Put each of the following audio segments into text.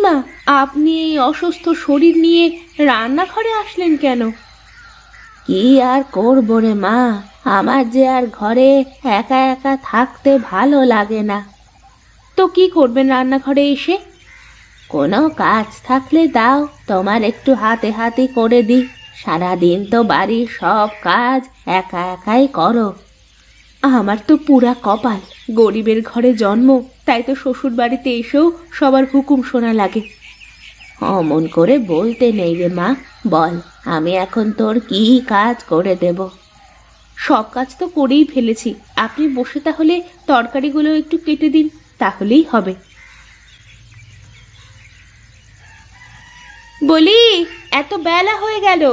মা, আপনি এই অসুস্থ শরীর নিয়ে রান্নাঘরে আসলেন কেন? কি আর করব রে মা, আমার যে আর ঘরে একা একা থাকতে ভালো লাগে না। তো কি করবেন রান্নাঘরে এসে? কোনো কাজ থাকলে দাও, তোমার একটু হাতে হাতে করে দিই। সারাদিন তো বাড়ির সব কাজ একা একাই করো। আমার তো পুরা কপাল, গরিবের ঘরে জন্ম, তাই তো শ্বশুর বাড়িতে এসেও সবার হুকুম শোনা লাগে। অমন করে বলতে নেই রে মা, বল আমি এখন তোর কি কাজ করে দেব? সব কাজ তো করেই ফেলেছি, আপনি বসে তাহলে তরকারিগুলো একটু কেটে দিন, তাহলেই হবে। বলি, এত বেলা হয়ে গেল,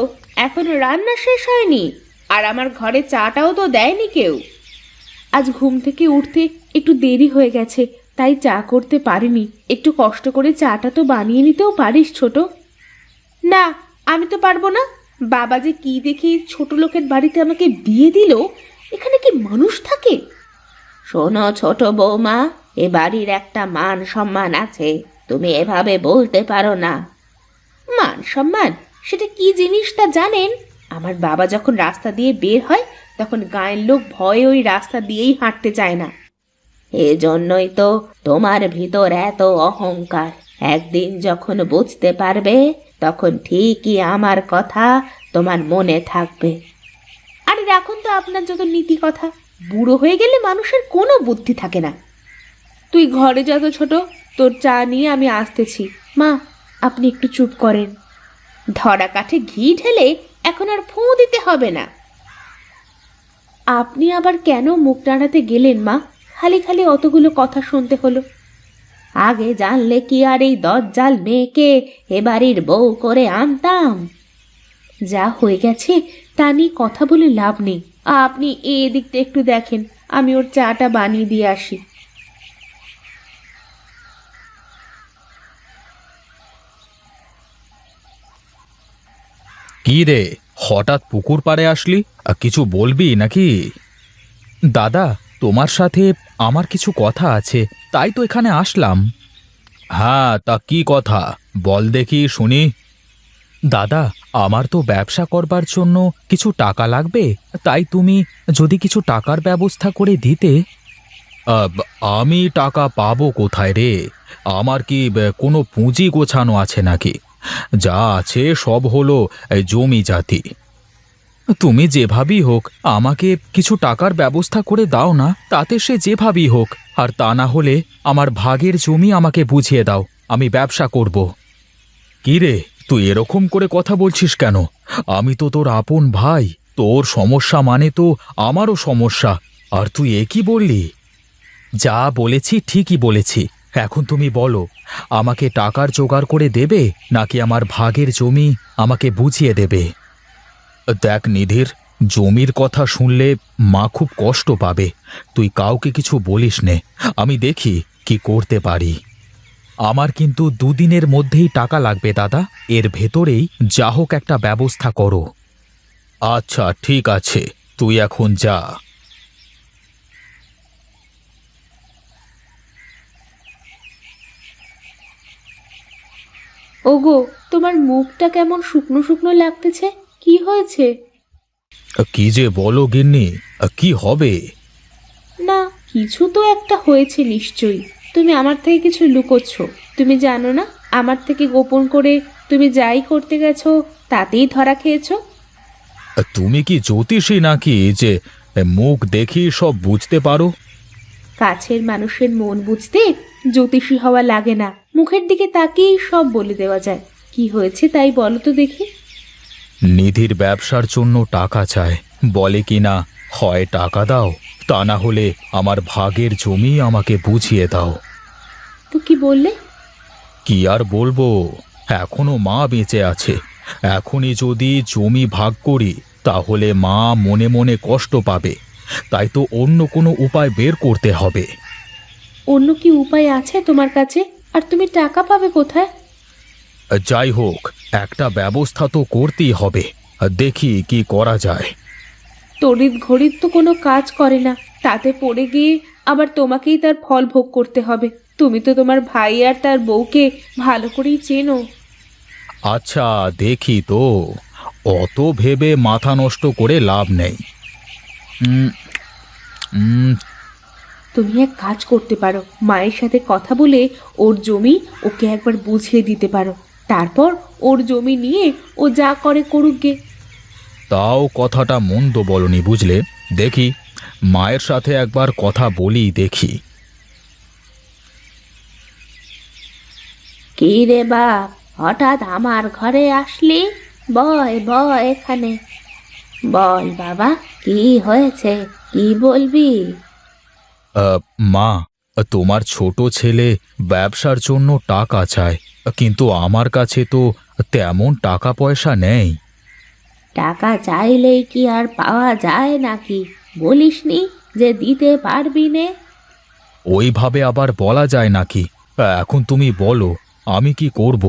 এখনো রান্না শেষ হয়নি, আর আমার ঘরে চাটাও তো দেয়নি কেউ। আজ ঘুম থেকে উঠতে একটু দেরি হয়ে গেছে, তাই চা করতে পারিনি। একটু কষ্ট করে চাটা তো বানিয়ে নিতেও পারিস ছোট। না, আমি তো পারবো না। বাবা যে কি দেখে ছোট লোকের বাড়িতে আমাকে বিয়ে দিল, এখানে কি মানুষ থাকে? শোনো ছোট বৌমা, এ বাড়ির একটা মান সম্মান আছে, তুমি এভাবে বলতে পারো না। মান সম্মান সেটা কি জিনিস তা জানেন? আমার বাবা যখন রাস্তা দিয়ে বের হয়, তখন গায়ের লোক ভয়ে ওই রাস্তা দিয়েই হাঁটতে চায় না। এজন্যই তো তোমার ভিতর এত অহংকার। একদিন যখন বুঝতে পারবে, তখন ঠিকই আমার কথা তোমার মনে থাকবে। আরে রাখুন তো আপনার যত নীতি কথা, বুড়ো হয়ে গেলে মানুষের কোনো বুদ্ধি থাকে না। তুই ঘরে যত ছোট, তোর চা নিয়ে আমি আসতেছি। মা, আপনি একটু চুপ করেন। ধরা কাঠে ঘি ঢেলে এখন আর ফু দিতে হবে না। আপনি আবার কেন মুখ টানাতে গেলেন মা? খালি খালি অতগুলো কথা শুনতে হলো। আগে জানলে কি আর এই দজ্জাল মেয়েকে এ বাড়ির বউ করে আনতাম? যা হয়ে গেছে তা নিয়ে কথা বলে লাভ নেই। আপনি এই দিকটা একটু দেখেন, আমি ওর চাটা বানিয়ে দিয়ে আসি। কি রে, হঠাৎ পুকুর পাড়ে আসলি? কিছু বলবি নাকি? দাদা, তোমার সাথে আমার কিছু কথা আছে, তাই তো এখানে আসলাম। হ্যাঁ, তা কি কথা বল দেখি শুনি। দাদা, আমার তো ব্যবসা করবার জন্য কিছু টাকা লাগবে, তাই তুমি যদি কিছু টাকার ব্যবস্থা করে দিতে। আব, আমি টাকা পাবো কোথায় রে? আমার কি কোনো পুঁজি গোছানো আছে নাকি? যা আছে সব হলো এই জমি জাতি। তুমি যেভাবেই হোক আমাকে কিছু টাকার ব্যবস্থা করে দাও না, তাতে সে যেভাবেই হোক। আর তা না হলে আমার ভাগের জমি আমাকে বুঝিয়ে দাও, আমি ব্যবসা করব। কি রে, তুই এরকম করে কথা বলছিস কেন? আমি তো তোর আপন ভাই, তোর সমস্যা মানে তো আমারও সমস্যা। আর তুই এ কি বললি? যা বলেছি ঠিকই বলেছি। এখন তুমি বলো, আমাকে টাকার জোগাড় করে দেবে নাকি আমার ভাগের জমি আমাকে বুঝিয়ে দেবে? দেখ নিধির, জমির কথা শুনলে মা খুব কষ্ট পাবে। তুই কাউকে কিছু বলিস নে, আমি দেখি কি করতে পারি। আমার কিন্তু দুদিনের মধ্যেই টাকা লাগবে দাদা, এর ভেতরেই যা হোক একটা ব্যবস্থা করো। আচ্ছা ঠিক আছে, তুই এখন যা। ওগো, তোমার মুখটা কেমন শুকনো শুকনো লাগতেছে, কি হয়েছে? কি যে বলো গিন্নি, কি হবে? না, কিছু তো একটা হয়েছে নিশ্চয়ই। তুমি আমার থেকে কিছু লুকোচ্ছ। তুমি জানো না, আমার থেকে গোপন করে তুমি যাই করতে গেছো তাতেই ধরা খেয়েছো। তুমি কি জ্যোতিষী নাকি যে মুখ দেখি সব বুঝতে পারো? কাছের মানুষের মন বুঝতে জ্যোতিষী হওয়া লাগে না, মুখের দিকে তাকিয়েই সব বলে দেওয়া যায়। কি হয়েছে তাই বলো তো দেখি। নিধির ব্যবসার জন্য টাকা চায়, বলে কিনা হয় টাকা দাও, তা না হলে আমার ভাগের জমি আমাকে বুঝিয়ে দাও। তো কি বললে? কি আর বলবো, এখনো মা বেঁচে আছে। এখনই যদি জমি ভাগ করি তাহলে মা মনে মনে কষ্ট পাবে, তাই তো অন্য কোনো উপায় বের করতে হবে। অন্য কি উপায় আছে তোমার কাছে? আর তুমি টাকা পাবে কোথায়? যাই হোক, একটা ব্যবস্থা তো করতেই হবে, দেখি কি করা যায়। তড়িৎ ঘড়িৎ তো কোনো কাজ করে না, তাতে পড়ে গিয়ে আবার তোমাকেই তার ফল ভোগ করতে হবে। তুমি তো তোমার ভাই আর তার বউকে ভালো করেই চেনো। আচ্ছা, দেখি তো। অত ভেবে মাথা নষ্ট করে লাভ নেই। উম, উম, তুমি এক কাজ করতে পারো, মায়ের সাথে কথা বলে ওর জমি ওকে একবার বুঝিয়ে দিতে পারো। তারপর ওর জমি নিয়ে ও যা করে করুক গে। তাও কথাটা মন্দ বলনি, বুঝলে। দেখি, মায়ের সাথে একবার কথা বলি দেখি। কি রে বাপ, হঠাৎ আমার ঘরে আসলি? বয় বয় এখানে, বল বাবা, কি হয়েছে, কি বলবি? মা, তোমার ছোট ছেলে ব্যবসার জন্য টাকা চায়, কিন্তু আমার কাছে তো তেমন টাকা পয়সা নেই। টাকা চাইলেই কি আর পাওয়া যায় নাকি? বলিসনি যে দিতে পারবি নে? ওইভাবে আবার বলা যায় নাকি? এখন তুমি বলো, আমি কি করব?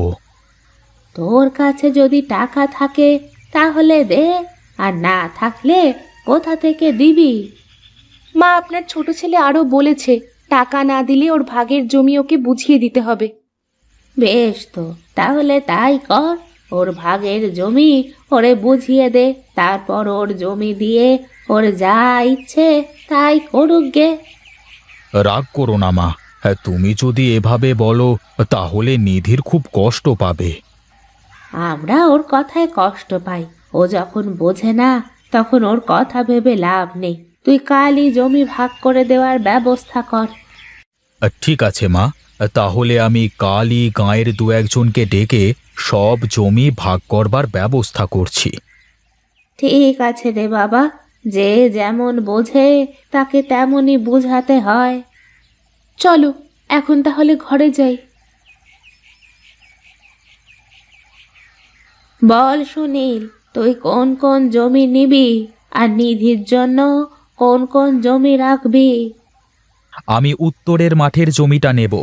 তোর কাছে যদি টাকা থাকে তাহলে দে, আর না থাকলে কোথা থেকে দিবি? মা, আপনার ছোট ছেলে আরো বলেছে টাকা না দিলে ওর ভাগের জমি ওকে বুঝিয়ে দিতে হবে। বেশ তো, তাহলে তাই কর। ওর ভাগের জমি ওরে বুঝিয়ে দে, তারপর ওর জমি দিয়ে ওর যা ইচ্ছে তাই করুক গে। রাগ করো না মা। হ্যাঁ, তুমি যদি এভাবে বলো তাহলে নিধির খুব কষ্ট পাবে। আমরা ওর কথায় কষ্ট পাই, ও যখন বোঝে না তখন ওর কথা ভেবে লাভ নেই। তুই কালই জমি ভাগ করে দেওয়ার ব্যবস্থা কর। ঠিক আছে মা, তাহলে আমি কালই গাঁয়ের দু একজনকে ডেকে সব জমি ভাগ করবার ব্যবস্থা করছি। ঠিক আছে রে বাবা, যে যেমন বোঝে তাকে তেমনই বুঝাতে হয়। চলো এখন তাহলে ঘরে যাই। বল সুনীল, তুই কোন কোন জমি নিবি, আর নিধির জন্য কোন কোন জমি রাখবি? আমি উত্তরের মাঠের জমিটা নেব,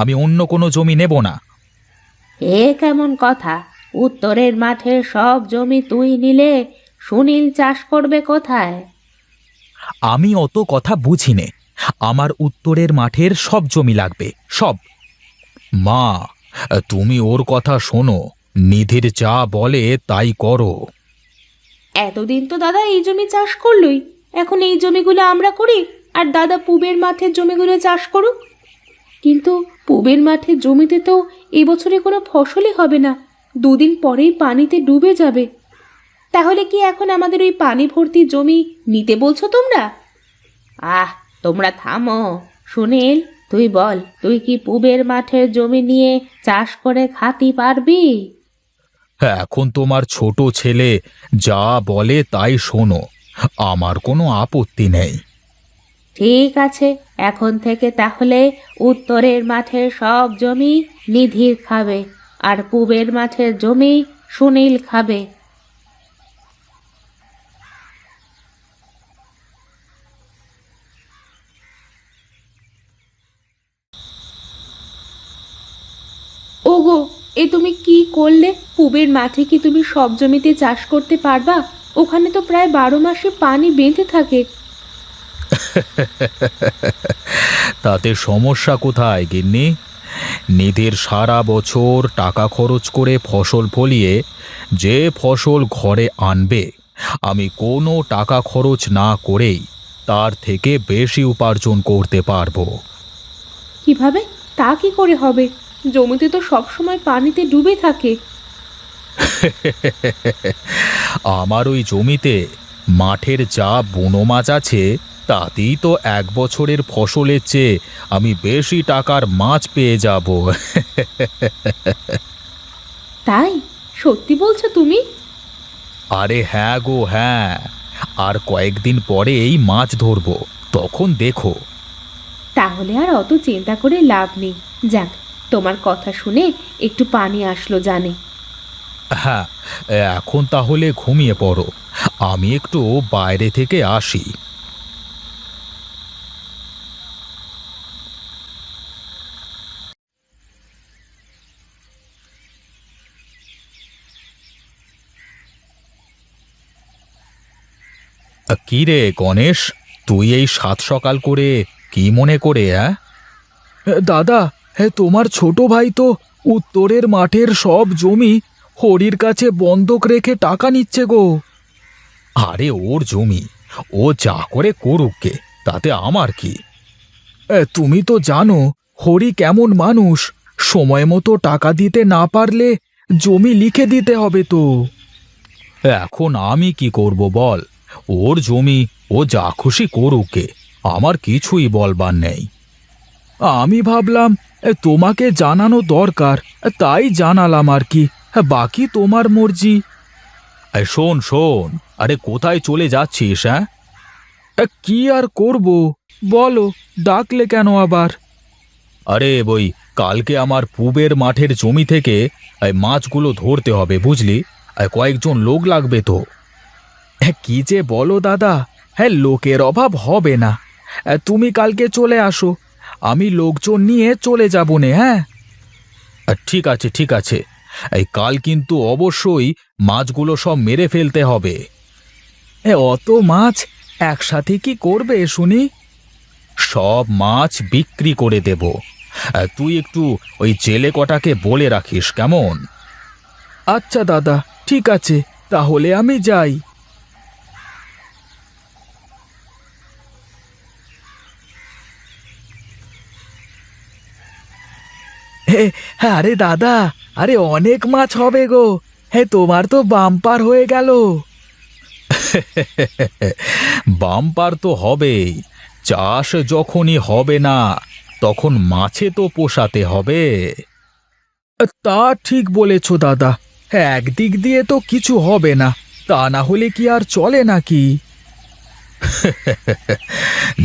আমি অন্য কোনো জমি নেব না। এ কেমন কথা? উত্তরের মাঠের সব জমি তুই নিলে সুনীল চাষ করবে কোথায়? আমি অত কথা বুঝি নে। আমার উত্তরের মাঠের সব জমি লাগবে, সব। মা, তুমি ওর কথা শোনো, নিধির যা বলে তাই করো। এতদিন তো দাদা এই জমি চাষ করলই, এখন এই জমিগুলো আমরা করি আর দাদা পুবের মাঠের জমিগুলো চাষ করুক। কিন্তু পুবের মাঠের জমিতে তো এবছরে কোনো ফসলই হবে না, দুদিন পরেই পানিতে ডুবে যাবে। তাহলে কি এখন আমাদের ওই পানি ভর্তি জমি নিতে বলছো তোমরা? আহ, তোমরা থামো। সুনীল, তুই বল, তুই কি পুবের মাঠের জমি নিয়ে চাষ করে খাতি পারবি? এখন তোমার ছোট ছেলে যা বলে তাই শোনো, আমার কোনো আপত্তি নেই। ঠিক আছে, এখন থেকে তাহলে উত্তরের মাঠের সব জমি নিধির খাবে, আর পুবের মাঠের জমি সুনীল খাবে। ওগো, এ তুমি কি করলে? পুবের মাঠে কি তুমি সব জমিতে চাষ করতে পারবা? ওখানে তো প্রায় 12 মাসে পানি বেঁধে থাকে। তাতে সমস্যা কোথায় গিন্নি? নিধির সারা বছর টাকা খরচ করে ফসল ফলিয়ে যে ফসল ঘরে আনবে, আমি কোনো টাকা খরচ না করেই তার থেকে বেশি উপার্জন করতে পারবো। কিভাবে? তা কি করে হবে? জমিতে তো সব সময় পানিতে ডুবে থাকে। আমার ওই জমিতে মাঠের যা বুনো মাছ আছে, তাতেই তো এক বছরের ফসলের চেয়ে আমি বেশি টাকার মাছ পেয়ে যাব। তাই? সত্যি বলছো তুমি? আরে হ্যাঁ গো হ্যাঁ, আর কয়েকদিন পরে এই মাছ ধরবো, তখন দেখো। তাহলে আর অত চিন্তা করে লাভ নেই। যাক, তোমার কথা শুনে একটু পানি আসলো জানে। হ্যাঁ, এখন তাহলে ঘুমিয়ে পড়ো, আমি একটু বাইরে থেকে আসি। কি রে গণেশ, তুই এই সাত সকাল করে কি মনে করে? দাদা, তোমার ছোট ভাই তো উত্তরের মাঠের সব জমি হরির কাছে বন্ধক রেখে টাকা নিচ্ছে গো। আরে ওর জমি, ও যা করে করুক গে, তাতে আমার কি? তুমি তো জানো হরি কেমন মানুষ, সময় মতো টাকা দিতে না পারলে জমি লিখে দিতে হবে তো। এখন আমি কি করব বল? ওর জমি, ও যা খুশি করুক গে, আমার কিছুই বলবার নেই। আমি ভাবলাম তোমাকে জানানো দরকার, তাই জানালাম আর কি। বাকি তোমার মর্জি। শোন শোন, আরে কোথায় চলে যাচ্ছিস? হ্যাঁ, কি আর করব বলো, ডাকলে কেন আবার? আরে বই, কালকে আমার পুবের মাঠের জমি থেকে এই মাছগুলো ধরতে হবে, বুঝলি? কয়েকজন লোক লাগবে তো। কি যে বলো দাদা, হ্যাঁ লোকের অভাব হবে না। তুমি কালকে চলে আসো, আমি লোকজন নিয়ে চলে যাব নে। হ্যাঁ, ঠিক আছে ঠিক আছে, এই কাল কিন্তু অবশ্যই মাছগুলো সব মেরে ফেলতে হবে। অত মাছ একসাথে কি করবে শুনি? সব মাছ বিক্রি করে দেব। তুই একটু ওই জেলে কটাকে বলে রাখিস, কেমন? আচ্ছা দাদা, ঠিক আছে, তাহলে আমি যাই। আরে দাদা, আরে অনেক মাছ হবে গো। তোমার তো বাম্পার হয়ে গেল। বাম্পার তো হবেই, চাষ যখনই হবে না তখন মাছে তো পোষাতে হবে। তা ঠিক বলেছ দাদা, একদিক দিয়ে তো কিছু হবে না, তা না হলে কি আর চলে নাকি?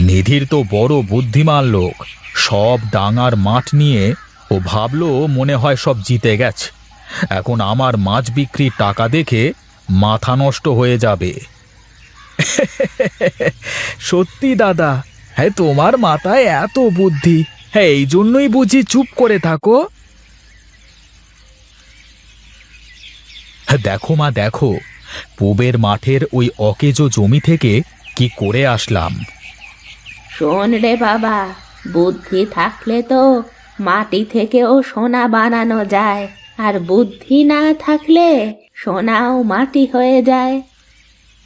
নিধির তো বড় বুদ্ধিমান লোক, সব ডাঙার মাঠ নিয়ে ও ভাবলো মনে হয় সব জিতে গেছে। এখন আমার মাছ বিক্রির টাকা দেখে মাথা নষ্ট হয়ে যাবে। সত্যি দাদা, হ্যাঁ তোমার মাথায় এত বুদ্ধি, হ্যাঁ এই জন্যই বুঝি চুপ করে থাকো। দেখো মা দেখো, পুবের মাঠের ওই অকেজো জমি থেকে কি করে আসলাম। শোন রে বাবা, বুদ্ধি থাকলে তো মাটি থেকেও সোনা বানানো যায়, আর বুদ্ধি না থাকলে সোনাও মাটি হয়ে যায়।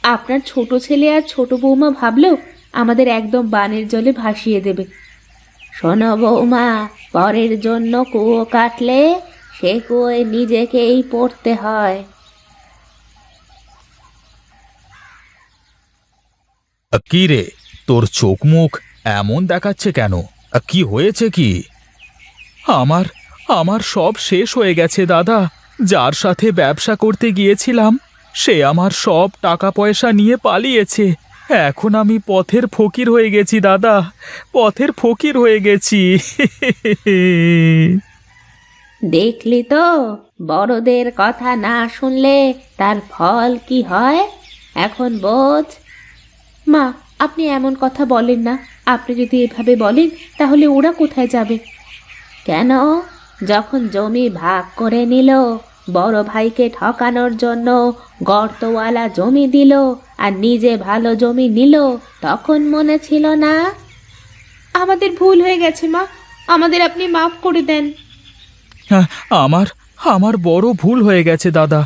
আপনার ছোট ছেলে আর ছোট বৌমা ভাবলো আমাদের একদম বানের জলে ভাসিয়ে দেবে। শোনো বৌমা, পরের জন্য কুয়ো কাটলে সে কুয়োয় নিজেকেই পড়তে হয়। কি রে, তোর চোখ মুখ এমন দেখাচ্ছে কেন? কি হয়েছে কি? আমার আমার সব শেষ হয়ে গেছে দাদা। যার সাথে ব্যবসা করতে গিয়েছিলাম সে আমার সব টাকা পয়সা নিয়ে পালিয়েছে। এখন আমি পথের ফকির হয়ে গেছি দাদা, পথের ফকির হয়ে গেছি। দেখলি তো, বড়দের কথা না শুনলে তার ফল কি হয়, এখন বোঝ। মা, আপনি এমন কথা বলেন না। আপনি যদি এভাবে বলেন তাহলে ওরা কোথায় যাবে? কেন? যখন জমি ভাগ করে নিল, বড় ভাইকে ঠকানোর জন্য গর্তওয়ালা জমি দিল আর নিজে ভালো জমি নিল, তখন মনে ছিল না? আমাদের ভুল হয়ে গেছে মা, আমাদের আপনি মাফ করে দেন। আমার আমার বড় ভুল হয়ে গেছে দাদা,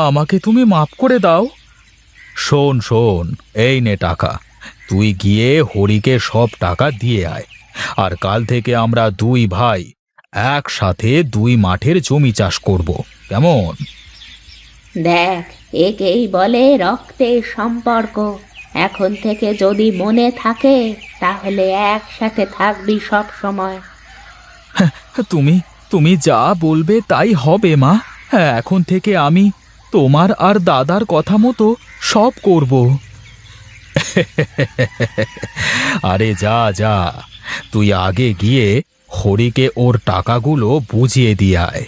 আমাকে তুমি মাফ করে দাও। শোন শোন, এই নে টাকা, তুই গিয়ে হরিকে সব টাকা দিয়ে আয়। আর কাল থেকে আমরা দুই ভাই একসাথে দুই মাঠের জমি চাষ করব, কেমন? দেখ, একেই বলে রক্তের সম্পর্ক। এখন থেকে যদি মনে থাকে তাহলে একসাথে থাকবি সব সময়। তুমি তুমি যা বলবে তাই হবে মা। এখন থেকে আমি তোমার আর দাদার কথা মতো সব করব। আরে যা যা, তুই আগে গিয়ে হরিকে ওর টাকাগুলো বুঝিয়ে দিয়ে আয়।